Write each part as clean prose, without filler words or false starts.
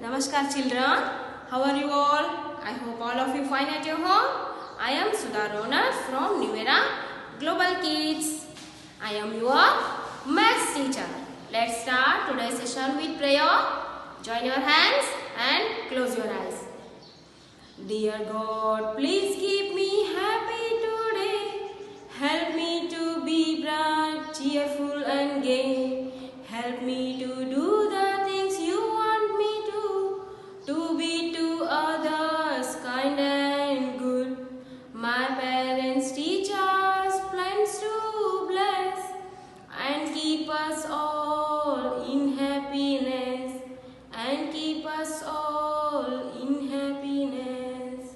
Namaskar children, how are you all? I hope all of you fine at your home. I am Sudha Ronar from New Era Global Kids. I am your maths teacher. Let's start today's session with prayer. Join your hands and close your eyes. Dear God, please keep me happy today. Help me to be bright, cheerful and gay. Help me to do the things you want me to be to others kind and good. My parents, teachers, plans to bless and keep us all in happiness. And keep us all in happiness.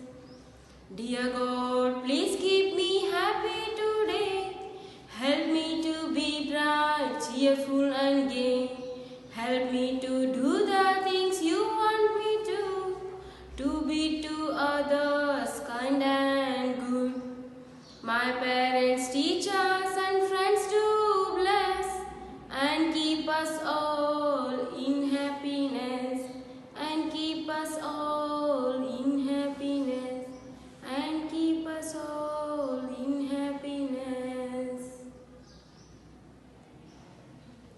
Dear God, please keep me happy today. Help me to be bright, cheerful and gay. Help me to do the things you want me to be to others kind and good. My parents, teachers and friends to bless and keep us all in happiness. And keep us all in happiness. And keep us all in happiness.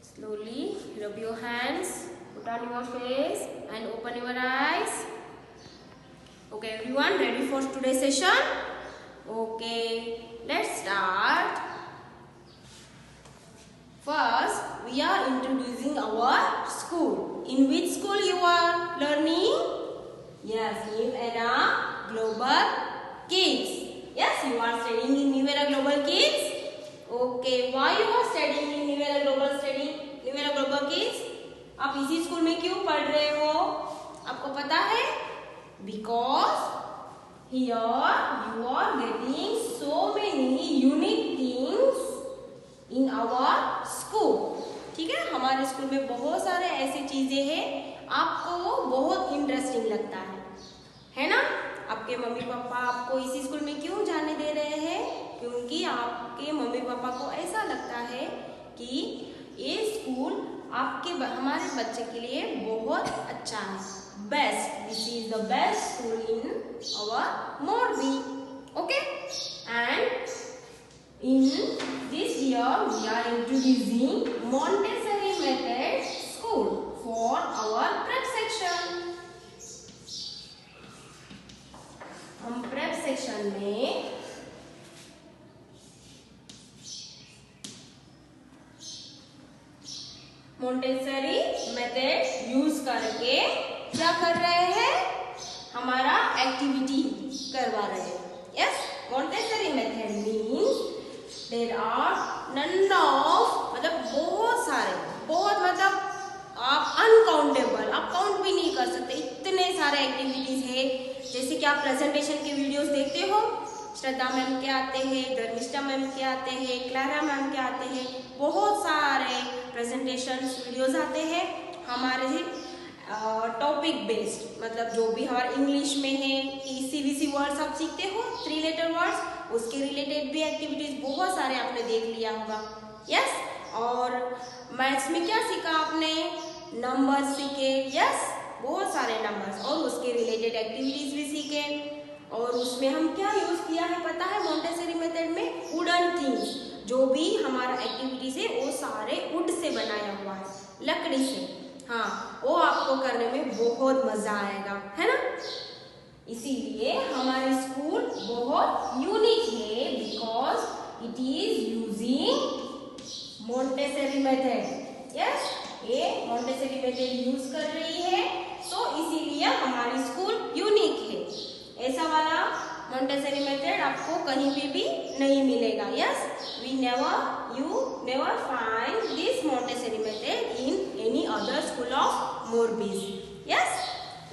Slowly rub your hands, put on your face and open your eyes. Okay everyone, ready for today's session? Okay, let's start. First, we are introducing our school. In which school you are learning? Yes, New Era Global Kids. Yes, you are studying in New Era Global Kids. Okay, why you are studying in New Era Global Kids? आप इसी school में क्यों पढ़ रहे हो? आपको पता है? Because here you are getting so many unique things in our school. ठीक है, हमारे स्कूल में बहुत सारे ऐसी चीजें हैं आपको वो बहुत इंटरेस्टिंग लगता है ना? आपके मम्मी पापा आपको इसी स्कूल में क्यों जाने दे रहे हैं? क्योंकि आपके मम्मी पापा को ऐसा लगता है कि ये स्कूल हमारे बच्चे के लिए बहुत अच्छा है. Best, this is the best school in our Morbi. Okay, and in this year we are introducing Montessori method school for our prep section. हम prep section में Montessori method यूज करके क्या कर रहे हैं? हमारा एक्टिविटी करवा रहे हैं. Yes, Montessori method means there are none of बहुत सारे, आप अनकाउंटेबल, आप काउंट भी नहीं कर सकते, इतने सारे एक्टिविटीज है. जैसे कि आप प्रेजेंटेशन के वीडियोस देखते हो, श्रद्धा मैम के आते हैं, धर्मिष्ठा मैम के आते हैं, क्लारा मैम के आते हैं, बहुत सारे प्रेजेंटेशन वीडियोस आते हैं हमारे टॉपिक बेस्ड. मतलब जो भी हमारे इंग्लिश में है, सीवीसी वर्ड्स आप सीखते हो, 3 लेटर वर्ड्स, उसके रिलेटेड भी एक्टिविटीज बहुत सारे आपने देख लिया होगा. यस, और मैथ्स में क्या सीखा आपने? नंबर्स सीखे. यस, बहुत सारे नंबर्स और उसके रिलेटेड एक्टिविटीज भी सीखे. और उसमें हम क्या यूज किया है पता है? मोंटेसरी मेथड में वुडन थिंग्स, जो भी हमारा एक्टिविटीज है वो सारे वुड से बनाया हुआ है, लकड़ी से. हाँ, वो आपको करने में बहुत मजा आएगा, है ना? इसीलिए हमारी स्कूल बहुत यूनिक है, because it is using Montessori method. Yes, ये मोंटेसरी मेथड यूज कर रही है, तो इसीलिए हमारी स्कूल यूनिक है. ऐसा वाला मोंटेसरी मेथड आपको कहीं भी नहीं मिलेगा. Yes, you never find this Montessori method in any other school of Morbi. Yes,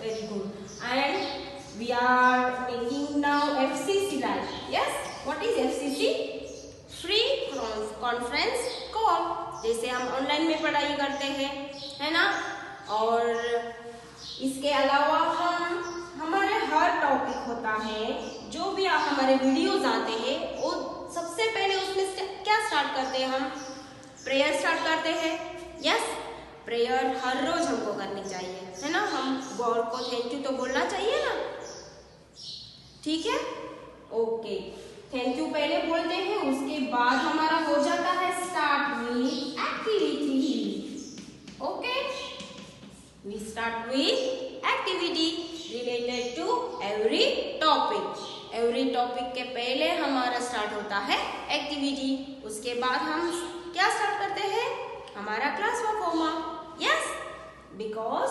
very good. And we are taking now FCC live. Yes, what is FCC? Free conference call. जैसे हम online में पढ़ाई करते हैं, है ना? और इसके अलावा हमारे हर टॉपिक होता है, जो भी हमारे वीडियोस आते हैं, वो सबसे पहले उसमें क्या स्टार्ट करते हैं? हम प्रेयर स्टार्ट करते हैं. यस, प्रेयर हर रोज हमको करनी चाहिए, है ना। हम गॉड को थैंक यू तो बोलना चाहिए ना, ठीक है। ओके, थैंक यू पहले बोलते हैं, उसके बाद हमारा हो जाता है start with activity. Okay, we start with activity related to every topic. Every topic के पहले हमारा स्टार्ट होता है एक्टिविटी, उसके बाद हम क्या स्टार्ट करते हैं, हमारा class work homework. Yes, because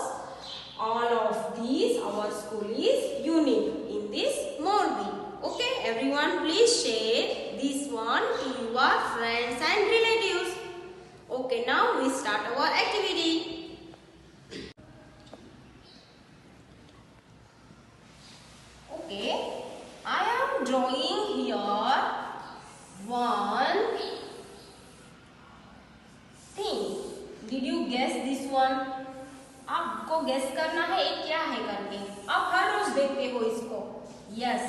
all of these our school is unique in this Morbi. Okay, everyone please share this one to your friends and relatives. Okay, now we start our activity. Okay, I am drawing here one thing. Did you guess this one? आपको guess करना है ये क्या है करके। आप हर रोज देखते हो इसको। Yes,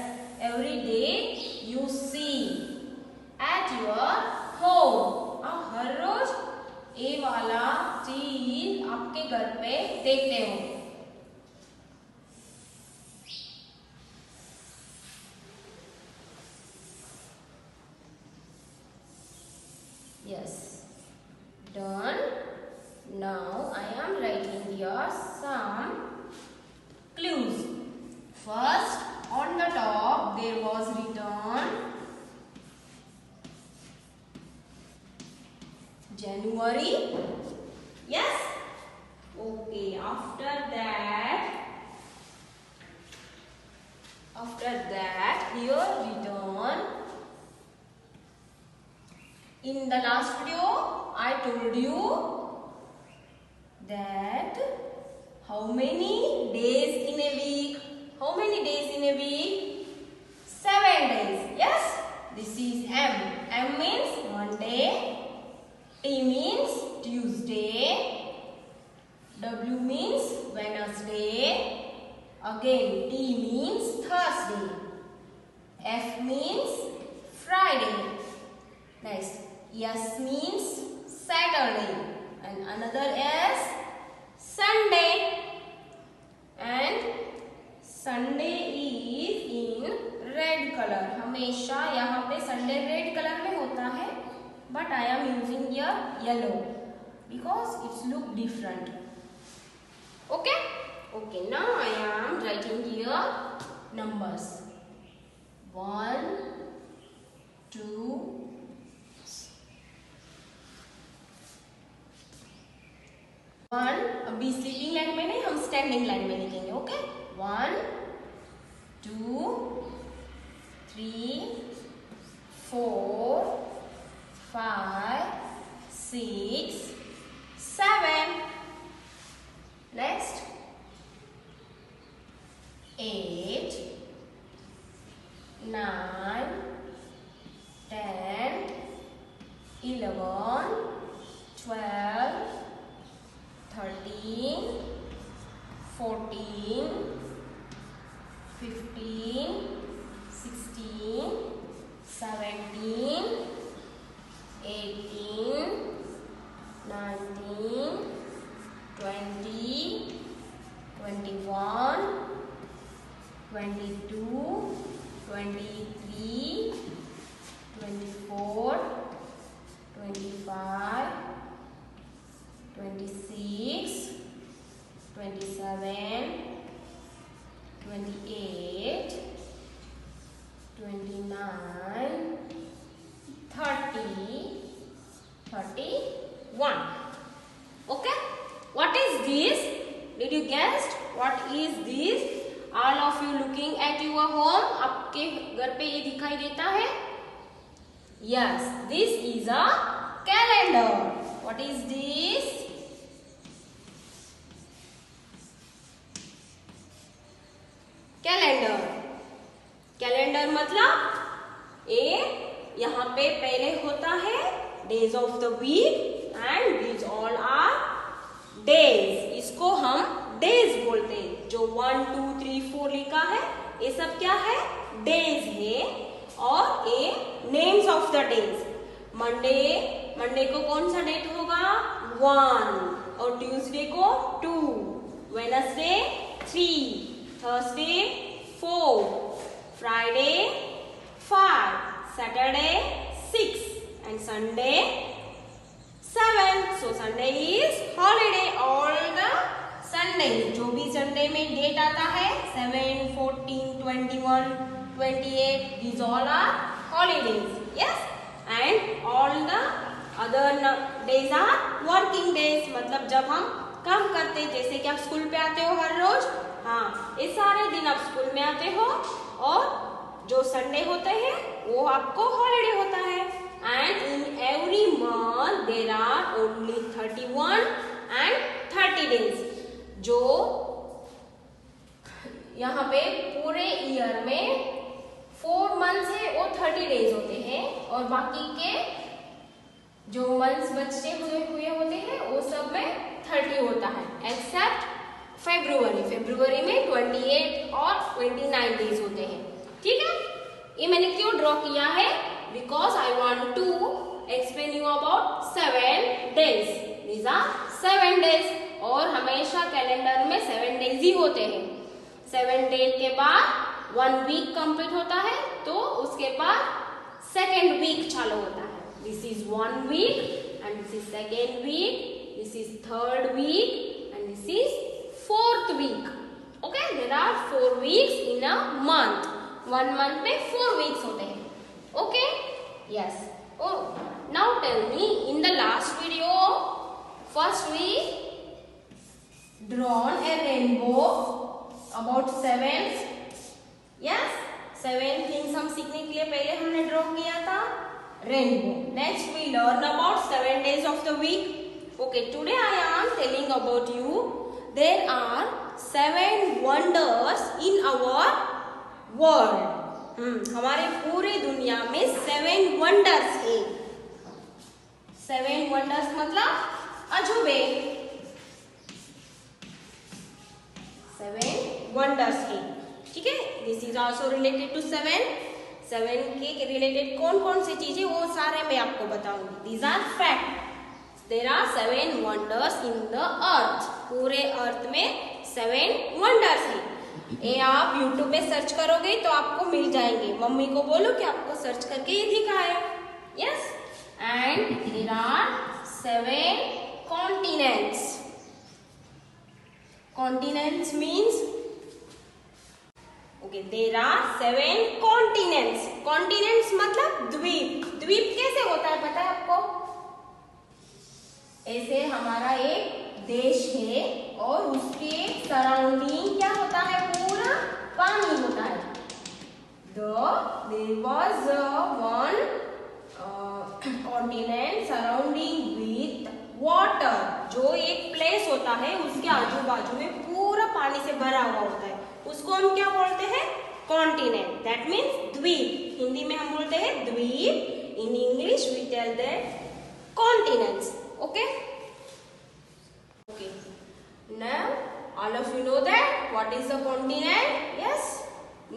every day you see at your home. आप हर रोज ये वाला चीज आपके घर पे देखते हो। Yes, done. Now I am writing here some clues. First, on the top there was written January. Yes. Okay. After that here written. In the last video I told you that how many days in a week? How many days in a week? 7 days. Yes, this is M. M means Monday, T means Tuesday, W means Wednesday, again T means Thursday, F means Friday. Next, S means Saturday, and another is Sunday, and Sunday is in red color. हमेशा यहाँ पे Sunday red color में होता है, but I am using here yellow because it's look different. Okay? Okay, now I am writing here numbers. 1, 2, one. अभी sleeping line में नहीं, हम स्टैंडिंग लाइन में लिखेंगे। Okay, 1, 2, 3, 4, 5, 6, 7. Next 8, 9, 10, 11, 12, 13, 14, 15, 16, 17, 18, 19, 20, 21, 22, 23, 24, 25, 26, 27, 28, 29, 30, 31. Okay? What is this? Did you guess? What is this? All of you looking at your home. आपके घर पे ये दिखाई देता है? Yes, this is a calendar. What is this? Calendar. Calendar मतलब ये यहाँ पे पहले होता है days of the week and these all are days. इसको हम डेज बोलते हैं। जो 1, 2, 3, 4 लिखा है ये सब क्या है, डेज है। और ये names of the days. Monday को कौन सा डेट होगा, 1। और ट्यूसडे को 2, Wednesday 3, Thursday 4, Friday 5, Saturday 6 and Sunday 7. So Sunday is holiday. All the Sunday, जो भी संडे में डेट आता है 7, 14, 21, 28, these all are holidays. Yes, and all the other days are working days. मतलब जब हम काम करते हैं, जैसे कि आप स्कूल पे आते हो हर रोज, हाँ, ये सारे दिन आप स्कूल में आते हो और जो संडे होते हैं वो आपको हॉलीडे होता है. And in every month there are only 31 and 30 days. जो यहाँ पे पूरे ईयर में 4 मंथ्स है वो 30 डेज होते हैं और बाकी के जो मंथ्स बचे हुए होते हैं वो सब में 30 होता है, एक्सेप्ट फरवरी में 28 और 29 डेज होते हैं. ठीक है, ये मैंने क्यों ड्रॉ किया है? Because I want to explain you about 7 days. These are 7 days. और हमेशा कैलेंडर में 7 डेज ही होते हैं. 7 डेज के बाद 1 वीक कंप्लीट होता है, तो उसके बाद सेकेंड वीक चालू होता है. This is 1 week and this is 2nd week. This is 3rd week and this is 4th week. Okay, there are 4 weeks in a month. 1 month में 4 weeks होते हैं. Okay, yes. Oh, now tell me, in the last video first we drawn a rainbow about 7. yes, 7 things हम सीखने के लिए पहले हमने draw किया था rainbow. Next we learn about 7 days of the week. Okay, today I am telling about you there are 7 wonders in our world. हमारे पूरे दुनिया में 7 वंडर्स है. 7 वंडर्स मतलब अजूबे. 7 वंडर्स है. ठीक है, this is also related to 7 के रिलेटेड कौन कौन सी चीजें वो सारे मैं आपको बताऊंगी. These are fact. There are 7 wonders in the earth. पूरे अर्थ में 7 वंडर्स है. ये आप YouTube पे सर्च करोगे तो आपको मिल जाएंगे. मम्मी को बोलो कि आपको सर्च करके ये दिखाए. Yes, and there are 7 continents. Continents means okay, there are 7 continents. Continents मतलब द्वीप. द्वीप कैसे होता है पता है आपको? ऐसे हमारा एक देश है और उसके सराउंडिंग क्या होता है? पूरा पानी होता है. There was one continent surrounding with water. जो एक प्लेस होता है उसके आजू बाजू में पूरा पानी से भरा हुआ होता है, उसको हम क्या बोलते हैं? कॉन्टिनेंट. दैट मीन्स द्वीप. हिंदी में हम बोलते हैं द्वीप. In English we tell that continents. Okay. Okay. Now all of you know that what is the continent? Yes.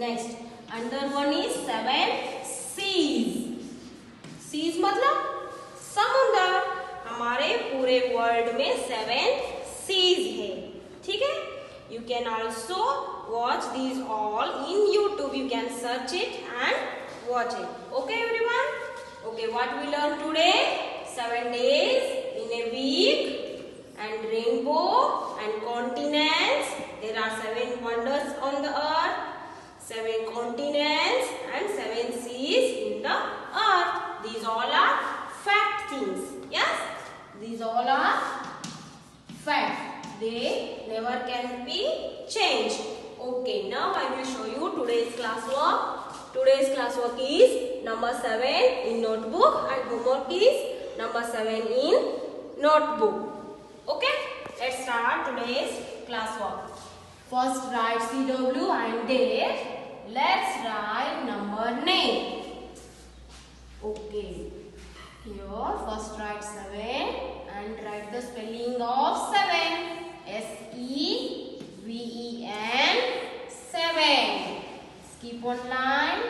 Next, another one is 7 seas. Seas मतलब समुद्र. हमारे पूरे वर्ल्ड में 7 seas है. ठीक है. You can also watch these all in YouTube. You can search it and watch it. Okay, everyone. Okay, what we learn today? 7 days in a week. And rainbow and continents. There are 7 wonders on the earth, 7 continents and 7 seas in the earth. These all are fact things. Yes, these all are fact. They never can be changed. Okay, now I will show you today's classwork. Today's classwork is number 7 in notebook and homework is number 7 in notebook. Okay, let's start today's classwork. First write CW and date. Let's write number name. Okay, here first write 7 and write the spelling of 7. S-E-V-E-N 7. Skip one line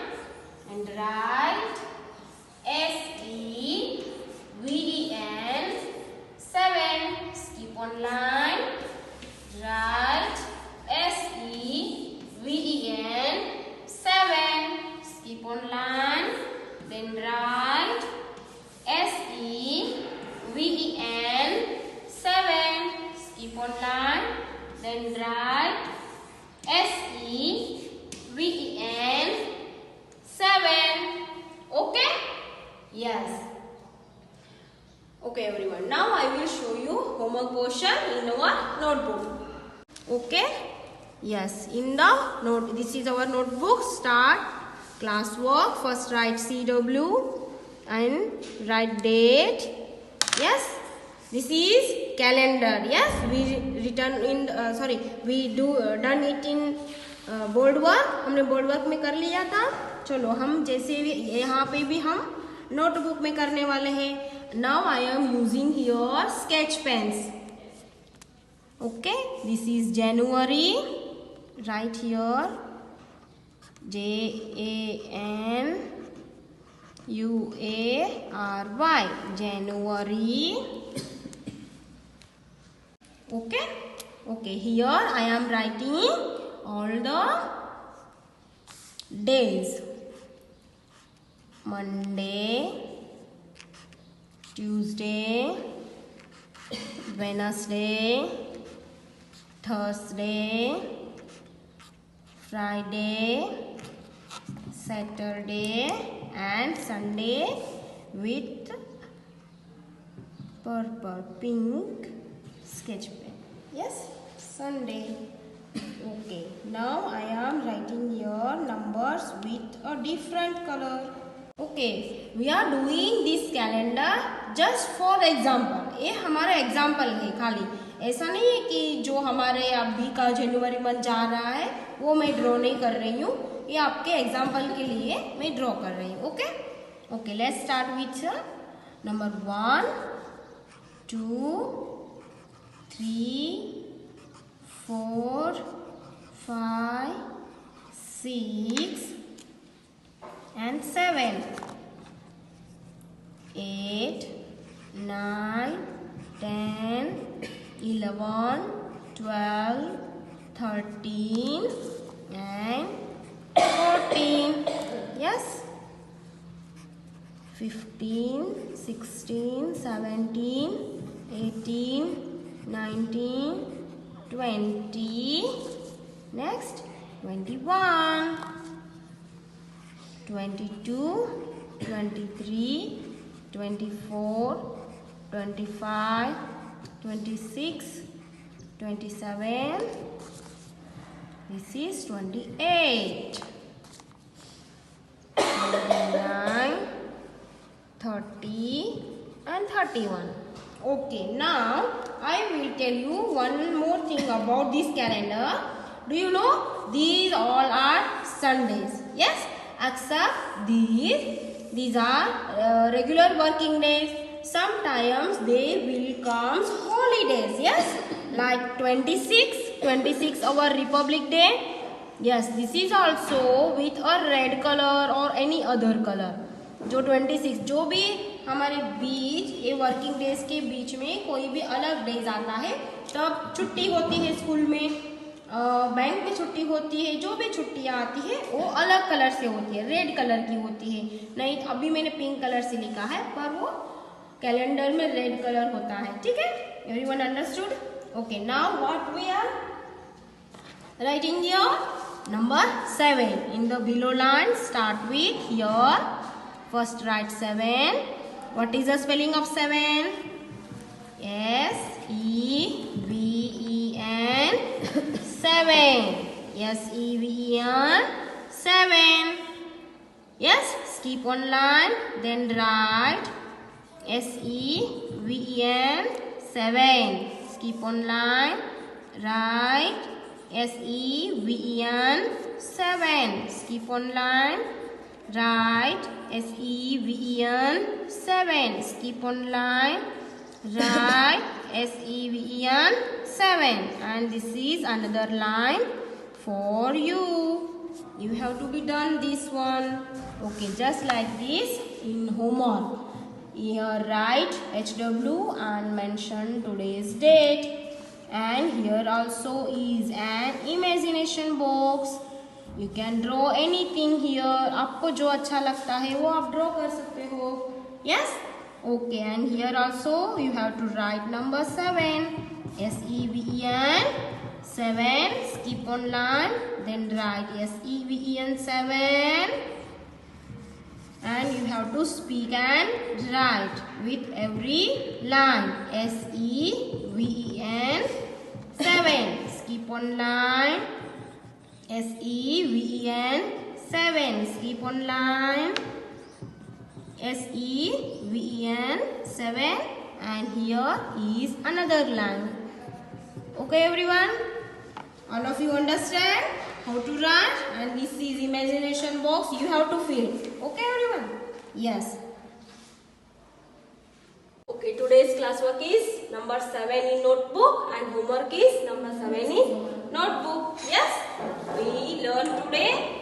and write S-E-V-E-N 7. Skip one then write SEVEN 7. Okay? Yes. Okay everyone, now I will show you homework portion in our notebook. Okay? Yes, in the note, this is our notebook. Start classwork. First write CW and write date. Yes, this is calendar. Yes, we written in we do done it in board work. हमने board work में कर लिया था. चलो हम जैसे यहाँ पे भी हम नोटबुक में करने वाले हैं. Now I am using your sketch pens. Okay, this is January. Write here JANUARY, January. Okay, okay, here I am writing all the days. Monday, Tuesday, Wednesday, Thursday, Friday, Saturday and Sunday with purple pink sketch pen. Yes, Sunday. Okay, now I am writing here numbers with a different color. Okay, we are doing this calendar just for example. ये हमारा example है खाली. ऐसा नहीं है कि जो हमारे अभी का जनवरी मंथ जा रहा है वो मैं ड्रॉ नहीं कर रही हूँ. ये आपके एग्जाम्पल के लिए मैं ड्रॉ कर रही हूँ. Okay okay, let's start with number 1, 2, 3, 4, 5, 6 and 7, 8, 9, 10, 11, 12, 13 and 14. Yes, 15, 16, 17, 18, 19, 20. Next, 21, 22, 23, 24, 25, 26, 27. This is 28, 29, 30 and 31. Okay, now I will tell you one more thing about this calendar. Do you know these all are Sundays? Yes, except these are regular working days. Sometimes they will come holidays. Yes, like 26 our Republic Day. Yes, this is also with a red color or any other color. जो 26 जो भी हमारे बीच ये working days के बीच में कोई भी अलग डेज आता है तब छुट्टी होती है. स्कूल में बैंक में छुट्टी होती है. जो भी छुट्टियाँ आती है वो अलग कलर से होती है, रेड कलर की होती है. नहीं, अभी मैंने पिंक कलर से लिखा है पर वो कैलेंडर में रेड कलर होता है. ठीक है, everyone understood? Okay, now what we are writing here? Number 7 in the below line. Start with here. First write 7. What is the spelling of 7? S-E-V-E-N 7. S-E-V-E-N 7. Yes, skip one line, then write S-E-V-E-N 7. Skip one line, write S-E-V-E-N 7. Skip one line, write S-E-V-E-N 7. Skip one line, write S-E-V-E-N 7. And this is another line for you. You have to be done this one. Okay, just like this in homework. Here write HW and mention today's date. And here also is an imagination box. You can draw anything here. आपको जो अच्छा लगता है वो आप draw कर सकते हो. Yes? Okay, and here also you have to write number 7. S-E-V-E-N 7. Skip one line, then write SEVEN 7. And you have to speak and write with every line. SEVEN 7. Skip one line. SEVEN 7. Skip one line. SEVEN 7. And here is another line. Okay everyone? All of you understand how to write? And this is imagination box. You have to fill. Okay everyone? Yes. Okay, today's classwork is number 7 in notebook and homework is number 7 in notebook. Yes? We learned today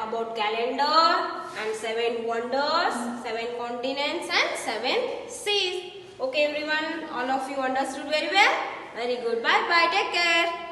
about calendar and 7 wonders, 7 continents and 7 seas. Okay everyone, all of you understood very well? Very good. Bye bye. Take care.